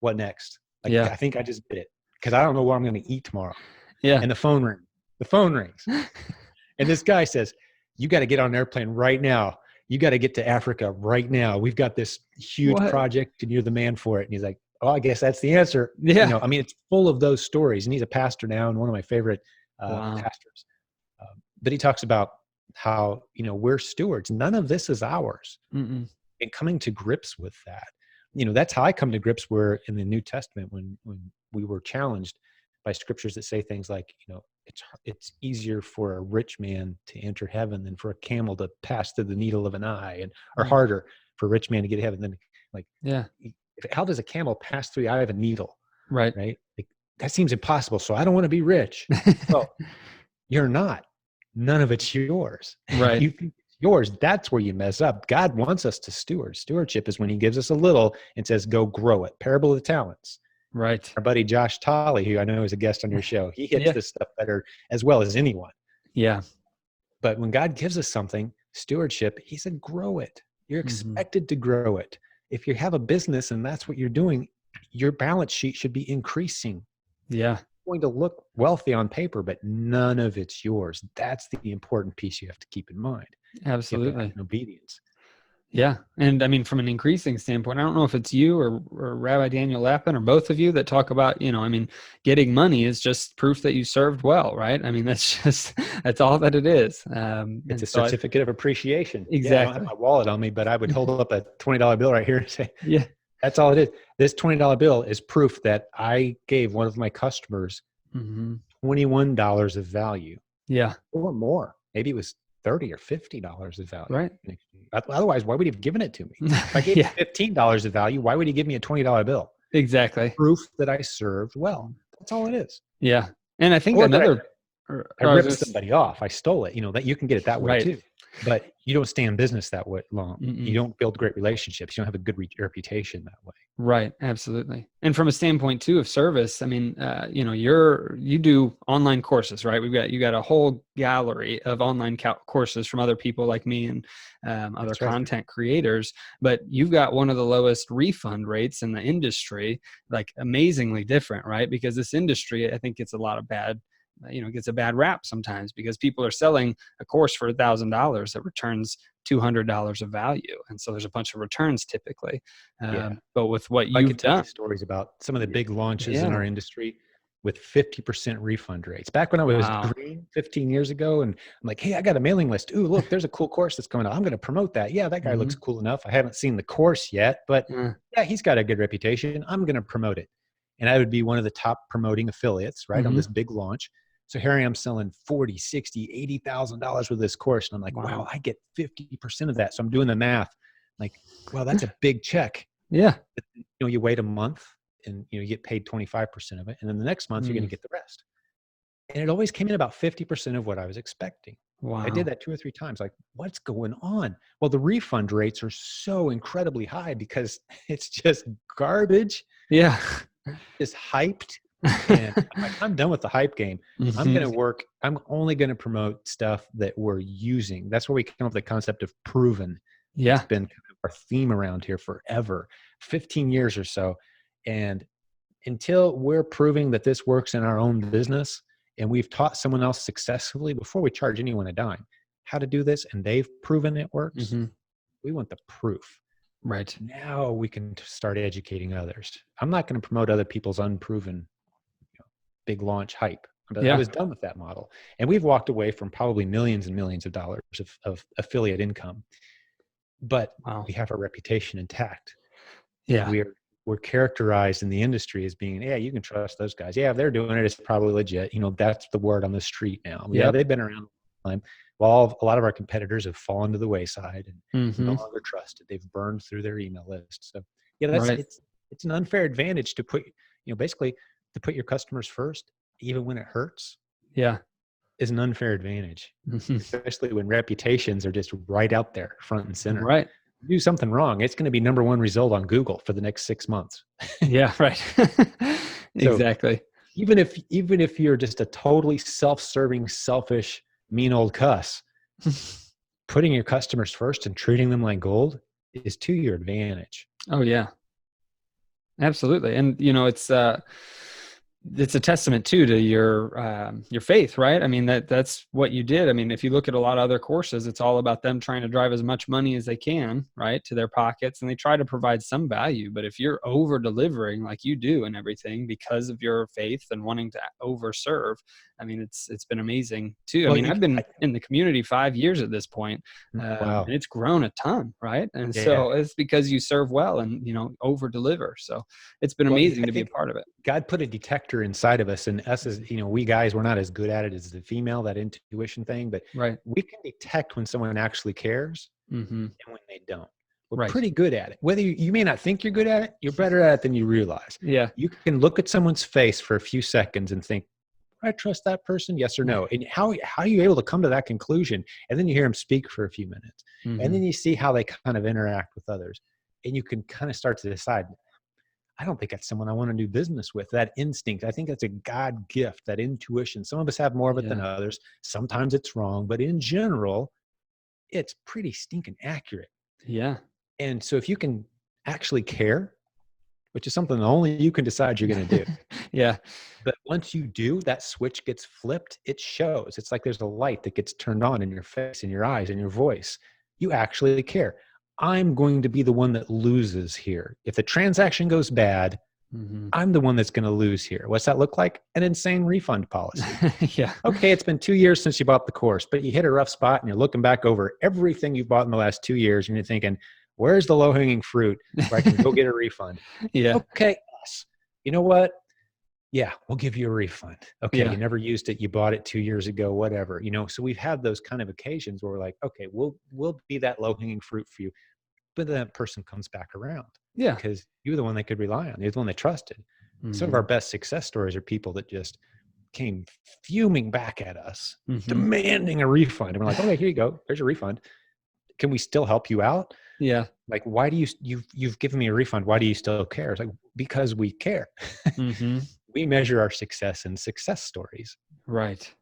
What next? I think I just did it because I don't know what I'm going to eat tomorrow. Yeah. And the phone rings. And this guy says, you got to get on an airplane right now. You got to get to Africa right now. We've got this huge project and you're the man for it. And he's like, oh, I guess that's the answer. Yeah. It's full of those stories. And he's a pastor now and one of my favorite pastors. But he talks about how, we're stewards. None of this is ours. And coming to grips with that, that's how I come to grips where in the New Testament, when we were challenged by scriptures that say things like, it's easier for a rich man to enter heaven than for a camel to pass through the needle of an eye, or harder for a rich man to get to heaven than how does a camel pass through the eye of a needle? Right. That seems impossible. So I don't want to be rich. Well, you're not. None of it's yours. Right. You think it's yours. That's where you mess up. God wants us to steward. Stewardship is when he gives us a little and says, go grow it. Parable of the talents. Right. Our buddy Josh Tolley, who I know is a guest on your show, he hits this stuff better as well as anyone. Yeah. But when God gives us something, stewardship, he said, grow it. You're expected to grow it. If you have a business and that's what you're doing, your balance sheet should be increasing. Yeah. It's going to look wealthy on paper, but none of it's yours. That's the important piece you have to keep in mind. Absolutely. Obedience. Yeah. And from an increasing standpoint, I don't know if it's you or Rabbi Daniel Lapin or both of you that talk about, getting money is just proof that you served well, right? That's all that it is. It's a certificate of appreciation. Exactly. I don't have my wallet on me, but I would hold up a $20 bill right here and say, yeah, that's all it is. This $20 bill is proof that I gave one of my customers $21 of value. Yeah. Or more. Maybe it was $30 or $50 of value. Right. Otherwise, why would he have given it to me? If I gave him $15 of value, why would he give me a $20 bill? Exactly. Proof that I served well. That's all it is. Yeah. And I think I ripped somebody off. I stole it. That you can get it that way too. But you don't stay in business that way long. You don't build great relationships. You don't have a good reputation that way. Right. Absolutely. And from a standpoint too of service, you do online courses, right? You got a whole gallery of online courses from other people like me and other content creators, but you've got one of the lowest refund rates in the industry, amazingly different, right? Because this industry, I think, gets a lot of gets a bad rap sometimes because people are selling a course for $1,000 that returns $200 of value. And so there's a bunch of returns typically. But with what you've done, stories about some of the big launches in our industry with 50% refund rates. Back when I was green 15 years ago, and I'm like, hey, I got a mailing list. Ooh, look, there's a cool course that's coming out. I'm going to promote that. Yeah, that guy looks cool enough. I haven't seen the course yet, but yeah, he's got a good reputation. I'm going to promote it. And I would be one of the top promoting affiliates, right, on this big launch. So here I am selling $40,000, $60,000, $80,000 with this course. And I'm like, wow, I get 50% of that. So I'm doing the math. Like, well, that's a big check. Yeah. But, you wait a month and, you get paid 25% of it. And then the next month, you're going to get the rest. And it always came in about 50% of what I was expecting. Wow. I did that 2 or 3 times. Like, what's going on? Well, the refund rates are so incredibly high because it's just garbage. Yeah. It's hyped. And I'm done with the hype game. I'm only going to promote stuff that we're using. That's where we come up with the concept of proven. Yeah. It's been kind of our theme around here forever, 15 years or so. And until we're proving that this works in our own business and we've taught someone else successfully before we charge anyone a dime how to do this and they've proven it works, we want the proof. Right. Now we can start educating others. I'm not going to promote other people's unproven big launch hype. But I Yeah. was done with that model. And we've walked away from probably millions and millions of dollars of affiliate income, but Wow. we have our reputation intact. Yeah. We're characterized in the industry as being, yeah, you can trust those guys. Yeah, if they're doing it, it's probably legit. That's the word on the street now. Yeah, Yep. they've been around a long time. Well, a lot of our competitors have fallen to the wayside and no Mm-hmm. longer trusted. They've burned through their email list. So yeah, Right. it's an unfair advantage to put, basically to put your customers first, even when it hurts, Yeah. is an unfair advantage, Mm-hmm. especially when reputations are just right out there, front and center. Right. Do something wrong, it's going to be number one result on Google for the next 6 months. Yeah. Right. So Exactly. even if you're just a totally self-serving, selfish, mean old cuss, putting your customers first and treating them like gold is to your advantage. Oh yeah. Absolutely. And it's a testament too to your faith, right? I mean, that's what you did. I mean, if you look at a lot of other courses, it's all about them trying to drive as much money as they can, right, to their pockets, and they try to provide some value. But if you're over delivering like you do and everything because of your faith and wanting to over serve, I mean, it's been amazing too. I Well, mean, I've been in the community 5 years at this point, wow. and it's grown a ton, right? And Yeah. so it's because you serve well and over deliver. So it's been amazing to be a part of it. God put a detector inside of us, and us as we guys, we're not as good at it as the female, that intuition thing, but Right. we can detect when someone actually cares Mm-hmm. and when they don't. We're Right. pretty good at it. Whether you may not think you're good at it, you're better at it than you realize. Yeah. You can look at someone's face for a few seconds and think, I trust that person, yes or no. And how are you able to come to that conclusion? And then you hear them speak for a few minutes, Mm-hmm. and then you see how they kind of interact with others, and you can kind of start to decide, I don't think that's someone I want to do business with. That instinct, I think that's a God gift, that intuition. Some of us have more of it than others. Sometimes it's wrong, but in general, it's pretty stinking accurate. Yeah. And so if you can actually care, which is something only you can decide you're going to do. Yeah. But once you do, that switch gets flipped. It shows. It's like there's a light that gets turned on in your face, in your eyes, in your voice. You actually care. I'm going to be the one that loses here. If the transaction goes bad, Mm-hmm. I'm the one that's going to lose here. What's that look like? An insane refund policy. Yeah. Okay, it's been 2 years since you bought the course, but you hit a rough spot and you're looking back over everything you've bought in the last 2 years and you're thinking, where's the low-hanging fruit where I can go get a refund? Yeah. Okay, you know what? Yeah, we'll give you a refund. Okay, Yeah. you never used it. You bought it 2 years ago, whatever. So we've had those kind of occasions where we're like, okay, we'll be that low-hanging fruit for you. But then that person comes back around. Yeah. Because you're the one they could rely on. You're the one they trusted. Mm-hmm. Some of our best success stories are people that just came fuming back at us, Mm-hmm. demanding a refund. And we're like, okay, here you go. There's your refund. Can we still help you out? Yeah. Like, why do you've given me a refund? Why do you still care? It's like, because we care. Mm-hmm. We measure our success in success stories. Right.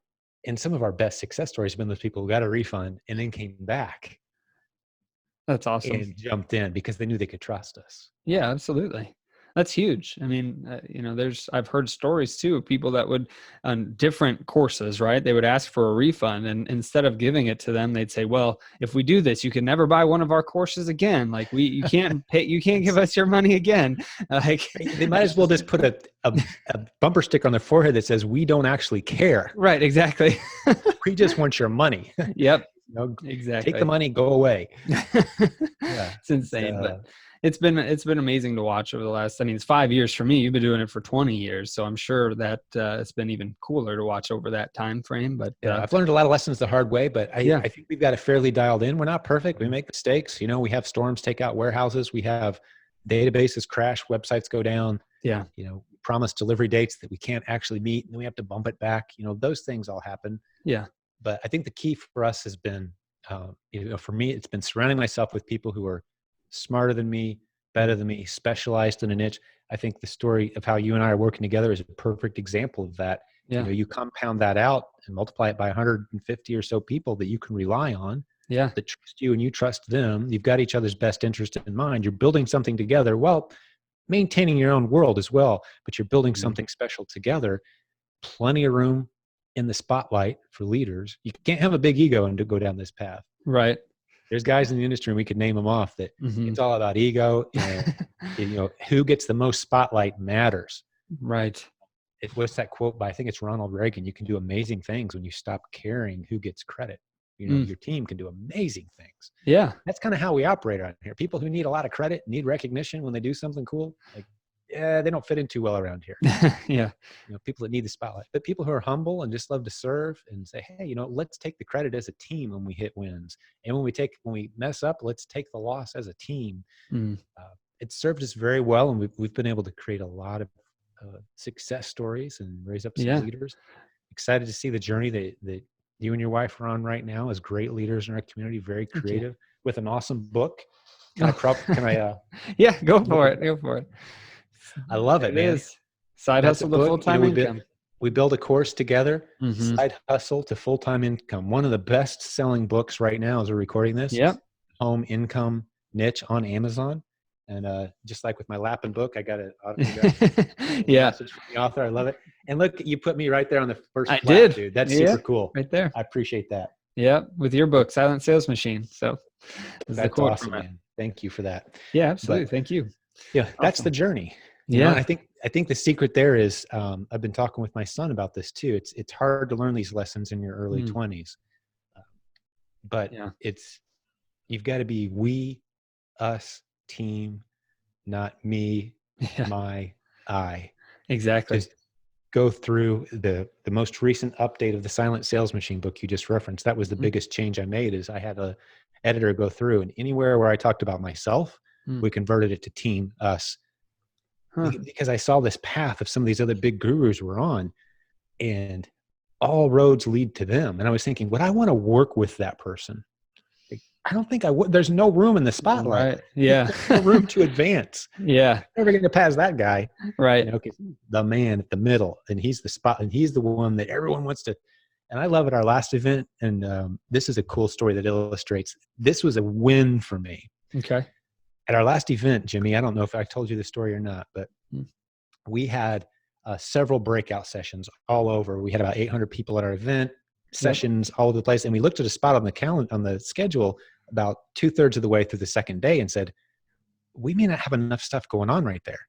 And some of our best success stories have been those people who got a refund and then came back. That's awesome. And jumped in because they knew they could trust us. Yeah, absolutely. That's huge. I mean, I've heard stories too of people that would, on different courses, right? They would ask for a refund, and instead of giving it to them, they'd say, well, if we do this, you can never buy one of our courses again. Like you can't pay, you can't give us your money again. Like they might as well just put a bumper sticker on their forehead that says, we don't actually care. Right. Exactly. We just want your money. Yep. Exactly. Take the money, go away. Yeah, it's insane, but it's been amazing to watch over the last. I mean, it's 5 years for me. You've been doing it for 20 years, so I'm sure that it's been even cooler to watch over that time frame. But I've learned a lot of lessons the hard way. But I think we've got it fairly dialed in. We're not perfect. We make mistakes. We have storms take out warehouses. We have databases crash, websites go down. Yeah. Promise delivery dates that we can't actually meet, and then we have to bump it back. Those things all happen. Yeah. But I think the key for us has been, for me, it's been surrounding myself with people who are smarter than me, better than me, specialized in a niche. I think the story of how you and I are working together is a perfect example of that. Yeah. You compound that out and multiply it by 150 or so people that you can rely on. Yeah. That trust you and you trust them. You've got each other's best interest in mind. You're building something together. Well, maintaining your own world as well, but you're building something special together. Plenty of room in the spotlight for leaders. You can't have a big ego and to go down this path. Right. There's guys in the industry, and we could name them off, that it's all about ego and who gets the most spotlight matters. Right. what's that quote by, I think it's Ronald Reagan, you can do amazing things when you stop caring who gets credit. Mm. Your team can do amazing things. Yeah. That's kind of how we operate around here. People who need a lot of credit, need recognition when they do something cool, like, yeah, they don't fit in too well around here. Yeah. People that need the spotlight, but people who are humble and just love to serve and say, hey, let's take the credit as a team when we hit wins. And when we mess up, let's take the loss as a team. Mm. It served us very well. And we've been able to create a lot of success stories and raise up some Yeah. leaders. Excited to see the journey that you and your wife are on right now as great leaders in our community, very creative with an awesome book. Can I yeah, go for it. Go for it. I love it, man. Is side That's hustle a to book. full-time income. We build a course together, Mm-hmm. Side Hustle to Full-Time Income. One of the best selling books right now as we're recording this. Yep. Home income niche on Amazon. And just like with my Lappin book, I got an autograph message from the author. I love it. And look, you put me right there on the first I flap, did. dude. That's super cool. Right there. I appreciate that. Yeah, with your book, Silent Sales Machine. So that's awesome, man. Thank you for that. Yeah, absolutely. Thank you. Yeah, that's the journey. I think the secret there is, I've been talking with my son about this too. It's hard to learn these lessons in your early 20s, but you've got to be we, us, team, not me, my, I. Exactly. Just go through the most recent update of the Silent Sales Machine book you just referenced. That was the biggest change I made. Is I had a editor go through, and anywhere where I talked about myself, we converted it to team, us. Because I saw this path of some of these other big gurus were on, and all roads lead to them. And I was thinking, would I want to work with that person? Like, I don't think I would. There's no room in the spotlight. Right. Yeah. There's no room to advance. Yeah. I'm never going to pass that guy. Right. 'Cause the man at the middle, and he's the spot, and he's the one that everyone wants to. And I love at our last event, and this is a cool story that illustrates this was a win for me. Okay. At our last event, Jimmy, I don't know if I told you the story or not, but we had several breakout sessions all over. We had about 800 people at our event, sessions all over the place. And we looked at a spot on the calendar, on the schedule, about 2/3 of the way through the second day and said, we may not have enough stuff going on right there.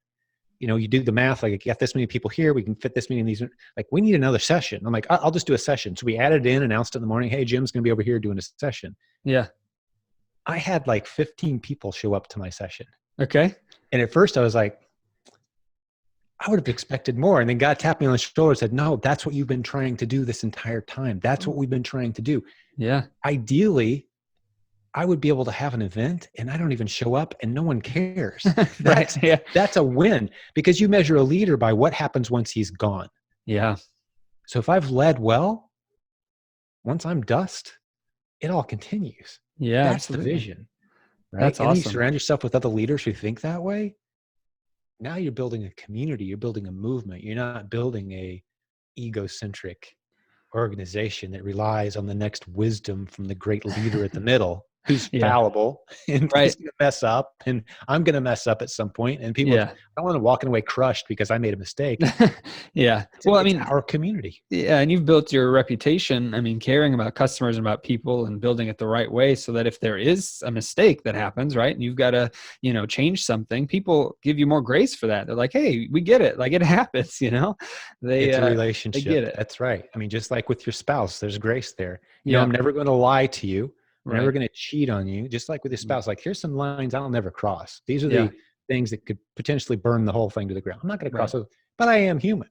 You do the math, like, you got this many people here, we can fit this many in these, like, we need another session. I'm like, I'll just do a session. So we added in, announced it in the morning, hey, Jim's going to be over here doing a session. Yeah. I had like 15 people show up to my session. Okay. And at first I was like, I would have expected more. And then God tapped me on the shoulder and said, no, that's what you've been trying to do this entire time. That's what we've been trying to do. Yeah. Ideally, I would be able to have an event and I don't even show up and no one cares. That's a win, because you measure a leader by what happens once he's gone. Yeah. So if I've led well, once I'm dust, it all continues. Yeah. That's absolutely. the vision. Right? That's awesome. You surround yourself with other leaders who think that way. Now you're building a community. You're building a movement. You're not building a egocentric organization that relies on the next wisdom from the great leader at the middle, who's fallible and he's going to mess up, and I'm going to mess up at some point. And people, I don't want to walking away crushed because I made a mistake. Well, I mean, our community. Yeah. And you've built your reputation, I mean, caring about customers and about people and building it the right way, so that if there is a mistake that happens, right, and you've got to, change something, people give you more grace for that. They're like, hey, we get it. Like, it happens, it's a relationship. They get it. That's right. I mean, just like with your spouse, there's grace there. I'm never going to lie to you. I'm never going to cheat on you. Just like with your spouse, like, here's some lines I'll never cross. These are the things that could potentially burn the whole thing to the ground. I'm not going to cross those, but I am human.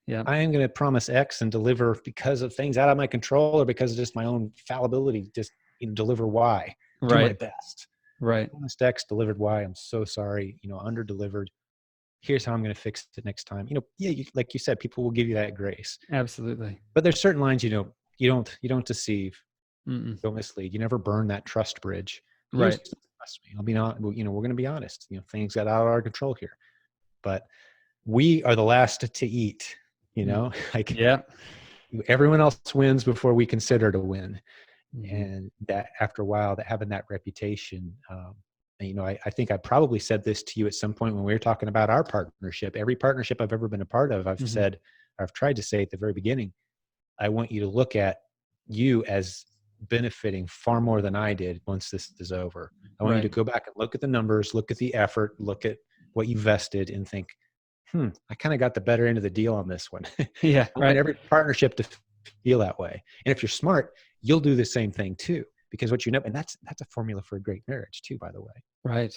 Yeah, I am going to promise X and deliver because of things out of my control or because of just my own fallibility. Just deliver Y. Do my best. Right. Promised X, delivered Y. I'm so sorry. Under delivered. Here's how I'm going to fix it next time. Like you said, people will give you that grace. Absolutely. But there's certain lines you don't deceive. Don't mislead. You never burn that trust bridge. Right. Trust me. I'll be not. We're going to be honest. Things got out of our control here, but we are the last to eat. Everyone else wins before we consider to win. And that after a while, that having that reputation, I think I probably said this to you at some point when we were talking about our partnership. Every partnership I've ever been a part of, I've tried to say at the very beginning, I want you to look at you as benefiting far more than I did once this is over. I want you to go back and look at the numbers, look at the effort, look at what you vested, and think, I kind of got the better end of the deal on this one. Yeah. I want Right. every partnership to feel that way. And if you're smart, you'll do the same thing too, because what you know, and that's a formula for a great marriage too, by the way. Right.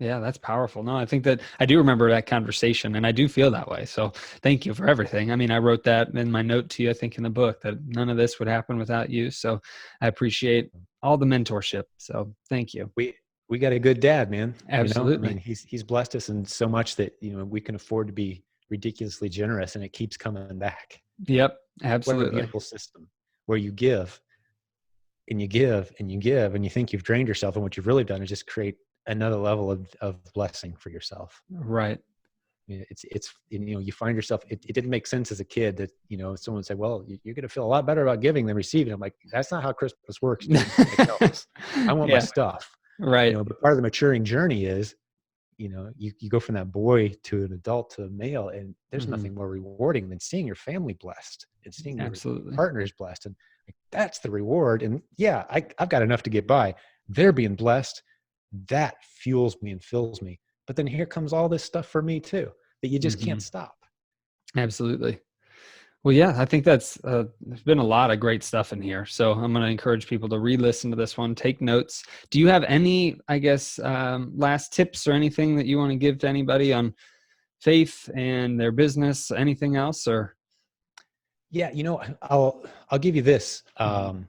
Yeah, that's powerful. No, I think that I do remember that conversation, and I do feel that way. So thank you for everything. I mean, I wrote that in my note to you, I think in the book, that none of this would happen without you. So I appreciate all the mentorship. So thank you. We got a good dad, man. You know, I Absolutely. mean, he's blessed us in so much that, you know, we can afford to be ridiculously generous, and it keeps coming back. Yep. What a Absolutely. beautiful system where you give and you give and you give, and you think you've drained yourself, and what you've really done is just create another level of blessing for yourself. Right. It's you know, you find yourself, it didn't make sense as a kid that, you know, someone would say, well, you're going to feel a lot better about giving than receiving. I'm like, that's not how Christmas works, dude. Like, no, I want my Yeah. stuff, you Right. know. But part of the maturing journey is, you know, you go from that boy to an adult to a male, and there's Hmm. nothing more rewarding than seeing your family blessed and seeing your Absolutely. partners blessed. And like, that's the reward. And yeah, I've got enough to get by. They're being blessed. That fuels me and fills me. But then here comes all this stuff for me too, that you just Hmm. can't stop. Absolutely. Well, yeah, I think there's been a lot of great stuff in here. So I'm going to encourage people to re-listen to this one, take notes. Do you have any, I guess, last tips or anything that you want to give to anybody on faith and their business, anything else? Or Yeah, you know, I'll give you this. Mhm.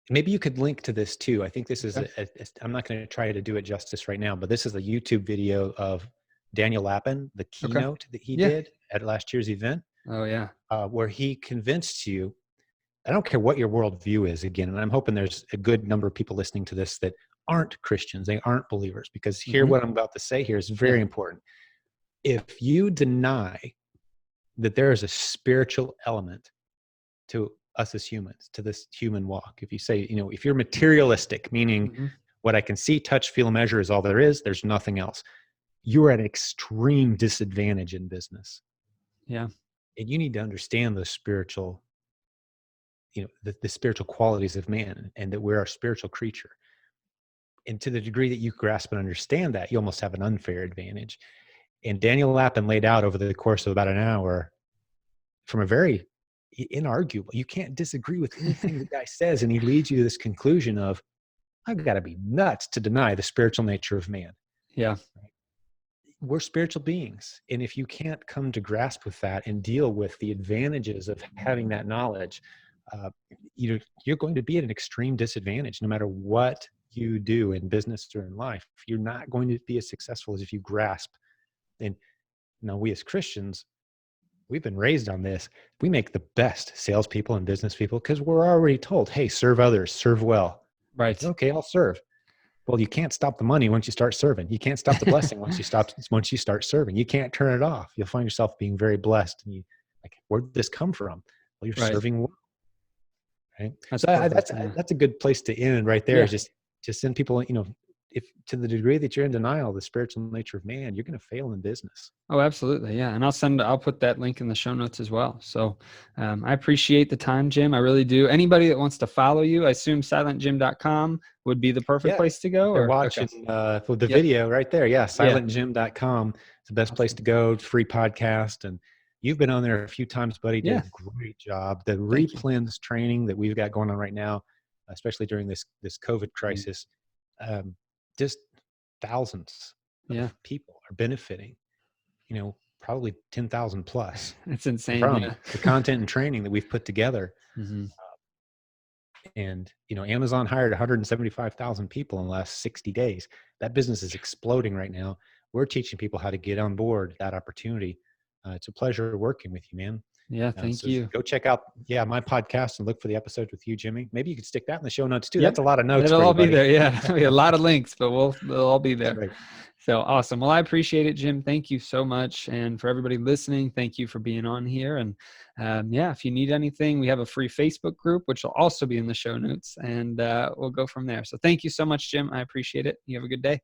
Maybe you could link to this too. I think this is Okay. I'm not going to try to do it justice right now, but this is a YouTube video of Daniel Lappin, the Okay. keynote that he Yeah. did at last year's event, Oh, yeah. where he convinced you. I don't care what your worldview is, again, and I'm hoping there's a good number of people listening to this that aren't Christians, they aren't believers, because here, Hmm. what I'm about to say here is Yeah. very important. If you deny that there is a spiritual element to us as humans, to this human walk, if you say, you know, if you're materialistic, meaning Hmm. what I can see, touch, feel, measure is all there is, there's nothing else, you are at an extreme disadvantage in business. Yeah. And you need to understand the spiritual, you know, the spiritual qualities of man, and that we're a spiritual creature. And to the degree that you grasp and understand that, you almost have an unfair advantage. And Daniel Lappin laid out over the course of about an hour, from a very inarguable, you can't disagree with anything the guy says, and he leads you to this conclusion of, I've got to be nuts to deny the spiritual nature of man. Yeah. We're spiritual beings. And if you can't come to grasp with that and deal with the advantages of having that knowledge, uh, you're going to be at an extreme disadvantage no matter what you do in business or in life. You're not going to be as successful as if you grasp. And now we as Christians, we've been raised on this. We make the best salespeople and business people because we're already told, hey, serve others, serve well. Like, Right. okay, I'll serve. Well, you can't stop the money once you start serving. You can't stop the blessing once you start serving. You can't turn it off. You'll find yourself being very blessed. And you like, where'd this come from? Well, you're Right. serving well, right? That's So perfect. Yeah. that's a good place to end right there. Yeah. Is just send people, you know, if to the degree that you're in denial of the spiritual nature of man, you're going to fail in business. Oh, absolutely. Yeah. And I'll put that link in the show notes as well. So I appreciate the time, Jim. I really do. Anybody that wants to follow you, I assume silentjim.com would be the perfect Yeah, place to go, they're or okay. watching for the Yep. video right there. Yeah, Yeah. silentgym.com is the best place Awesome. to go. Free podcast, and you've been on there a few times, buddy. Did Yeah. a great job. The Thank you. replens training that we've got going on right now, especially during this COVID Mhm. crisis, just thousands Yeah. of people are benefiting. You know, probably 10,000 plus It's insane. from Yeah. the content and training that we've put together. Hmm. And, you know, Amazon hired 175,000 people in the last 60 days. That business is exploding right now. We're teaching people how to get on board that opportunity. It's a pleasure working with you, man. Yeah. Thank So you. go check out, my podcast and look for the episodes with you, Jimmy. Maybe you could stick that in the show notes too. Yep. That's a lot of notes It'll for all you, be buddy. there. Yeah. There'll be a lot of links, but they'll all be there. Right. So awesome. Well, I appreciate it, Jim. Thank you so much. And for everybody listening, thank you for being on here. And yeah, if you need anything, we have a free Facebook group, which will also be in the show notes, and we'll go from there. So thank you so much, Jim. I appreciate it. You have a good day.